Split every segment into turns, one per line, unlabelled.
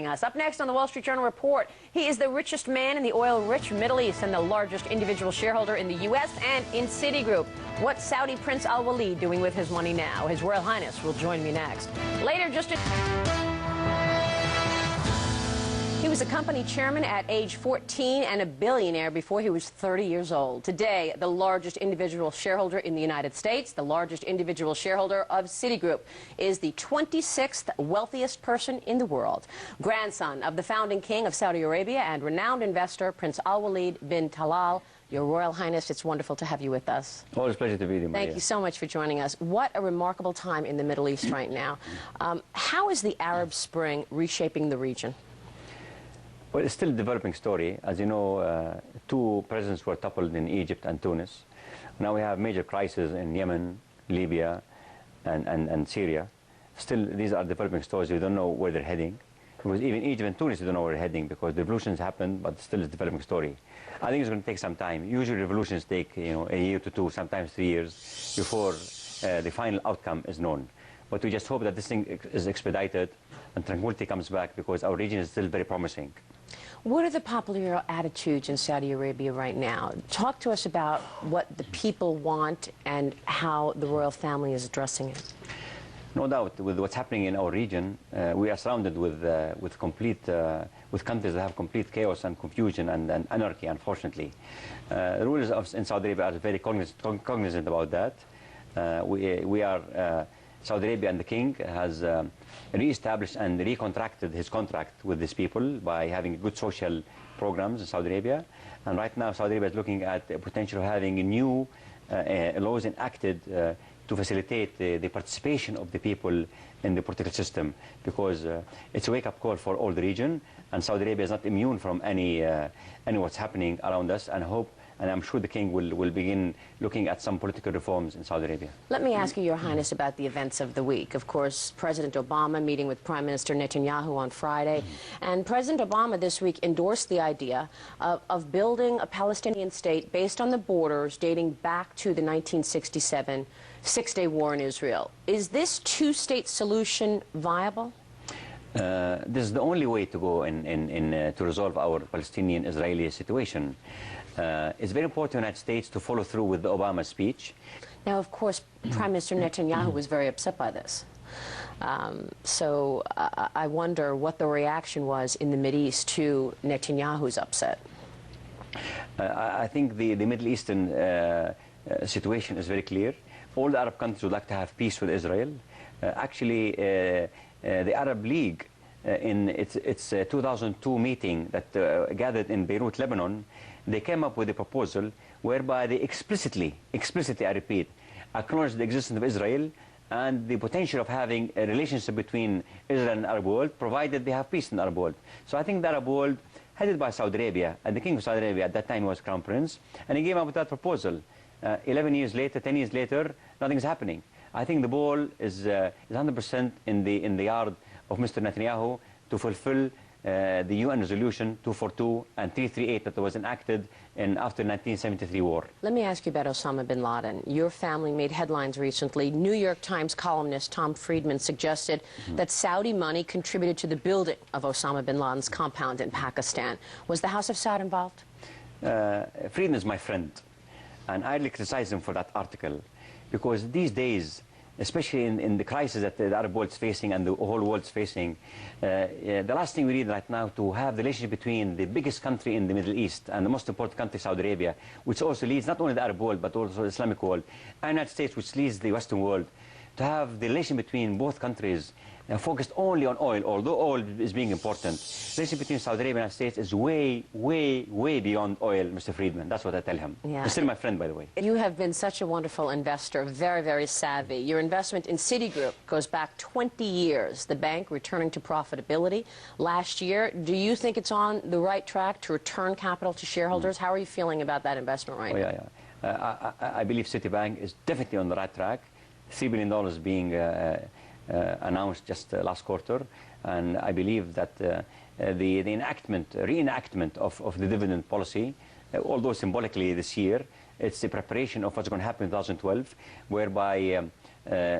Us. Up next on the Wall Street Journal Report, he is the richest man in the oil-rich Middle East and the largest individual shareholder in the U.S. and in Citigroup. What's Saudi Prince Alwaleed doing with his money now? His Royal Highness will join me next. Later, he was a company chairman at age 14 and a billionaire before he was 30 years old. Today, the largest individual shareholder in the United States, the largest individual shareholder of Citigroup, is the 26th wealthiest person in the world. Grandson of the founding king of Saudi Arabia and renowned investor Prince Alwaleed Bin Talal. Your Royal Highness, it's wonderful to have you with us.
Always a pleasure to be with you, Maria.
Thank you so much for joining us. What a remarkable time in the Middle East right now. How is the Arab Spring reshaping the region?
Well, it's still a developing story. As you know, two presidents were toppled in Egypt and Tunis. Now we have major crises in Yemen, Libya, and Syria. Still, these are developing stories. We don't know where they're heading. Because even Egypt and Tunis, we don't know where they're heading because the revolutions happened, but still it's a developing story. I think it's going to take some time. Usually revolutions take, a year to two, sometimes 3 years before the final outcome is known. But we just hope that this thing is expedited and tranquility comes back because our region is still very promising.
What are the popular attitudes in Saudi Arabia right now? Talk to us about what the people want and how the royal family is addressing it.
No doubt, with what's happening in our region, we are surrounded with countries that have complete chaos and confusion and anarchy, unfortunately. The rulers in Saudi Arabia are very cognizant about that. Saudi Arabia and the king has re-established and recontracted his contract with these people by having good social programs in Saudi Arabia. And right now, Saudi Arabia is looking at the potential of having new laws enacted to facilitate the participation of the people in the political system, because it's a wake-up call for all the region, and Saudi Arabia is not immune from any what's happening around us, and I'm sure the king will begin looking at some political reforms in Saudi Arabia.
Let me ask you, Your Highness, about the events of the week. Of course, President Obama meeting with Prime Minister Netanyahu on Friday, and President Obama this week endorsed the idea of building a Palestinian state based on the borders dating back to the 1967 Six-Day War in Israel. Is this two-state solution viable?
This is the only way to go to resolve our Palestinian-Israeli situation. It's very important for the United States to follow through with the Obama speech.
Now, of course, Prime Minister Netanyahu was very upset by this. So I wonder what the reaction was in the Mideast to Netanyahu's upset.
I think the Middle Eastern situation is very clear. All the Arab countries would like to have peace with Israel. Actually, the Arab League, in its 2002 meeting that gathered in Beirut, Lebanon, they came up with a proposal whereby they explicitly, I repeat, acknowledge the existence of Israel and the potential of having a relationship between Israel and the Arab world, provided they have peace in the Arab world. So I think the Arab world, headed by Saudi Arabia, and the king of Saudi Arabia at that time was Crown Prince, and he came up with that proposal. 11 years later, 10 years later, nothing's happening. I think the ball is 100% in the yard of Mr. Netanyahu to fulfill the UN resolution 242 and 338 that was enacted after 1973 war.
Let me ask you about Osama bin Laden. Your family made headlines recently. New York Times columnist Tom Friedman suggested that Saudi money contributed to the building of Osama bin Laden's compound in Pakistan. Was the House of Saud involved?
Friedman is my friend, and I criticize him for that article, because these days, especially in the crisis that the Arab world is facing and the whole world is facing, the last thing we need right now to have the relationship between the biggest country in the Middle East and the most important country, Saudi Arabia, which also leads not only the Arab world but also the Islamic world, and the United States, which leads the Western world, to have the relation between both countries focused only on oil, although oil is being important. The relationship between Saudi Arabia and the United States is way, way, way beyond oil, Mr. Friedman. That's what I tell him. Yeah. He's still my friend, by the way.
You have been such a wonderful investor, very, very savvy. Your investment in Citigroup goes back 20 years, the bank returning to profitability last year. Do you think it's on the right track to return capital to shareholders? How are you feeling about that investment right now?
Yeah. I believe Citibank is definitely on the right track. $3 billion being announced just last quarter, and I believe that the reenactment of the dividend policy, although symbolically this year, it's the preparation of what's going to happen in 2012, whereby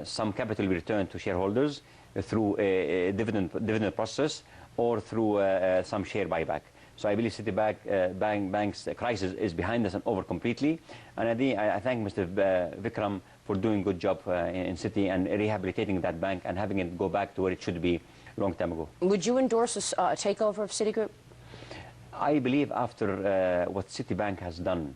some capital will be returned to shareholders through a dividend process or through some share buyback. So I believe Citibank's crisis is behind us and over completely. And I thank Mr. Vikram for doing a good job in Citi and rehabilitating that bank and having it go back to where it should be a long time ago.
Would you endorse a takeover of Citigroup?
I believe after what Citibank has done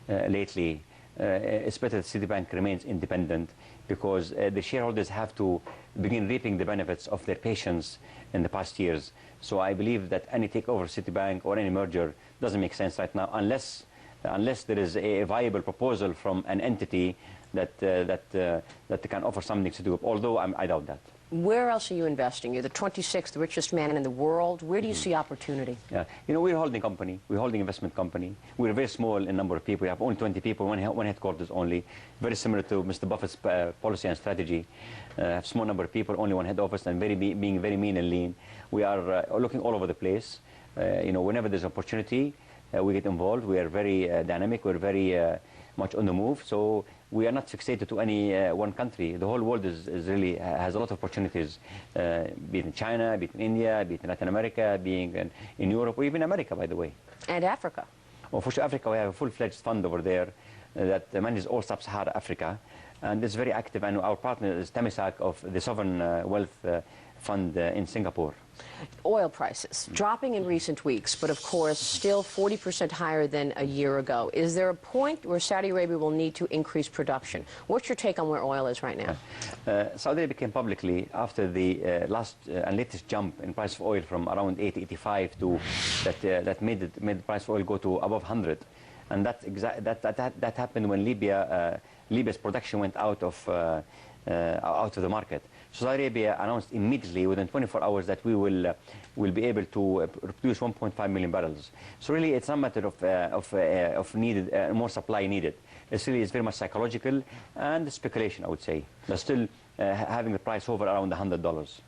lately, it's better that Citibank remains independent, because the shareholders have to begin reaping the benefits of their patience in the past years. So I believe that any takeover of Citibank or any merger doesn't make sense right now, unless there is a viable proposal from an entity that can offer something to do. Although I doubt that.
Where else are you investing? You're the 26th richest man in the world. Where do you see opportunity?
Yeah, you know, we're a holding company. We're a holding investment company. We're very small in number of people. We have only 20 people, one headquarters only. Very similar to Mr. Buffett's policy and strategy. Have small number of people, only one head office, and being very mean and lean. We are looking all over the place. You know, whenever there's opportunity, we get involved. We are very dynamic. We're very much on the move. So we are not fixated to any one country. The whole world is really has a lot of opportunities, be it in China, be it in India, be it in Latin America, being in Europe, or even America, by the way.
And Africa.
Well, for sure, Africa, we have a full-fledged fund over there that manages all sub-Saharan Africa, and it's very active. And our partner is Tamisak of the Sovereign Wealth Fund in Singapore.
Oil prices dropping in recent weeks, but of course still 40% higher than a year ago. Is there a point where Saudi Arabia will need to increase production? What's your take on where oil is right now?
Saudi Arabia came publicly after the last and latest jump in price of oil from around 85 to that made the price of oil go to above 100, and that happened when Libya's production went out of the market. So Saudi Arabia announced immediately, within 24 hours, that we will be able to produce 1.5 million barrels. So really, it's not a matter of needed more supply needed. It's very much psychological and speculation, I would say. But still, having the price over around $100.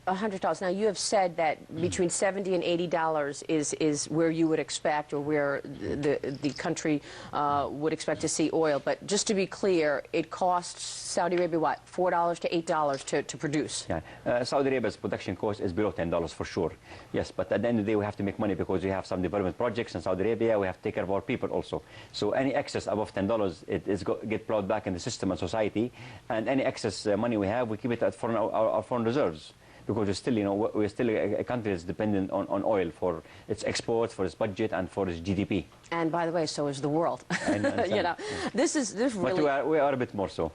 $100. Now, you have said that between $70 and $80 is where you would expect, or where the country would expect to see oil. But just to be clear, it costs Saudi Arabia, what, $4 to $8 to produce?
Yeah. Saudi Arabia's production cost is below $10 for sure. Yes, but at the end of the day, we have to make money because we have some development projects in Saudi Arabia. We have to take care of our people also. So any excess above $10, it get plowed back in the system and society. And any excess money we have, we keep it at our foreign reserves, because we're still, you know, we're still a country that's dependent on oil for its exports, for its budget, and for its GDP.
And by the way, so is the world. You know, this really.
But we are a bit more so.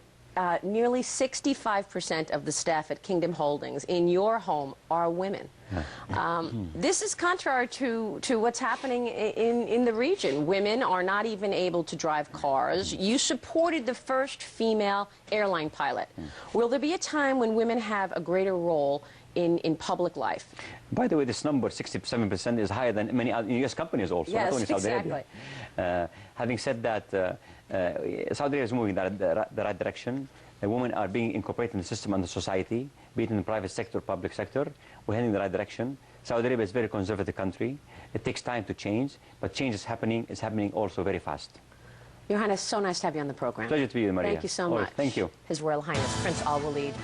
Nearly 65% of the staff at Kingdom Holdings in your home are women. This is contrary to what's happening in the region. Women are not even able to drive cars. You supported the first female airline pilot. Will there be a time when women have a greater role in public life? By the way, this number, 67%, is higher than many other U.S. companies also, not only Saudi Arabia. Having said that, Saudi Arabia is moving in the right direction. Women are being incorporated in the system and the society, be it in the private sector or public sector. We're heading in the right direction. Saudi Arabia is a very conservative country. It takes time to change, but change is happening also very fast. Your Highness, so nice to have you on the program. Pleasure to be with you, Maria. Thank you so much. Thank you. His Royal Highness Prince Alwaleed.